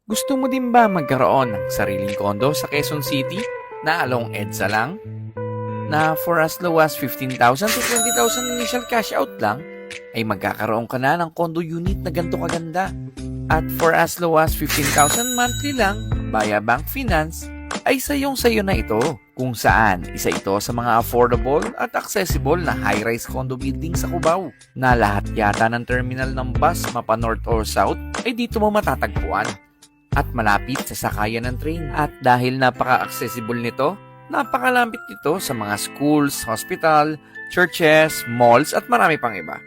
Gusto mo din ba magkaroon ng sariling kondo sa Quezon City na along EDSA lang? Na for as low as 15,000 to 20,000 initial cash out lang, ay magkakaroon ka na ng condo unit na ganito kaganda. At for as low as 15,000 monthly lang, via bank finance, ay sayong-sayo na ito. Kung saan, isa ito sa mga affordable at accessible na high-rise condo building sa Cubao, na lahat yata ng terminal ng bus mapa north or south ay dito mo matatagpuan. At malapit sa sakayan ng train. At dahil napaka-accessible nito, napakalapit nito sa mga schools, hospital, churches, malls at marami pang iba.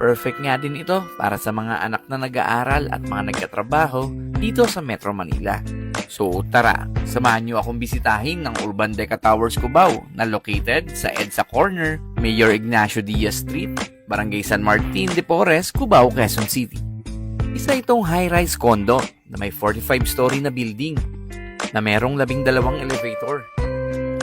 Perfect nga din ito para sa mga anak na nag-aaral at mga nagkatrabaho dito sa Metro Manila. So tara, samahan niyo akong bisitahin ng Urban Deca Towers Cubao na located sa EDSA Corner, Mayor Ignacio Diaz Street, Barangay San Martin de Porres, Cubao, Quezon City. Isa itong high-rise condo na may 45-story na building na merong 12 elevator.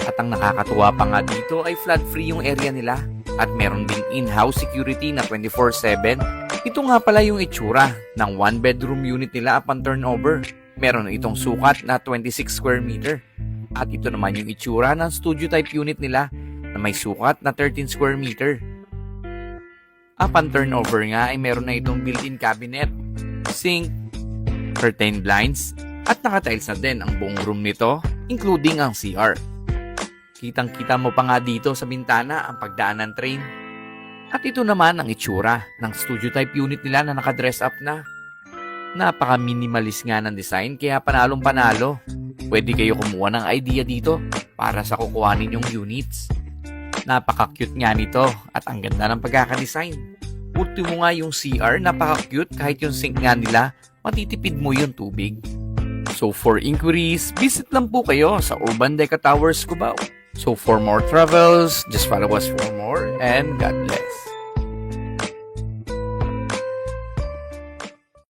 At ang nakakatuwa pa nga dito ay flood-free yung area nila at meron ding in-house security na 24/7. Ito nga pala yung itsura ng one-bedroom unit nila upon turnover. Meron itong sukat na 26 square meter. At ito naman yung itsura ng studio-type unit nila na may sukat na 13 square meter. Upon turnover nga ay meron na itong built-in cabinet, sink, curtain blinds, at nakatiles na din ang buong room nito, including ang CR. Kitang-kita mo pa nga dito sa bintana ang pagdaan ng train. At ito naman ang itsura ng studio-type unit nila na nakadress up na. Napaka-minimalist nga ng design kaya panalong-panalo. Pwede kayo kumuha ng idea dito para sa kukuhanin yung units. Napaka-cute nga nito at ang ganda ng pagkakadesign. Ultimo nga yung CR, napaka-cute kahit yung sink nga nila, matitipid mo yung tubig. So for inquiries, visit lang po kayo sa Urban Deca Towers Cubao. So for more travels, just follow us for more and God bless.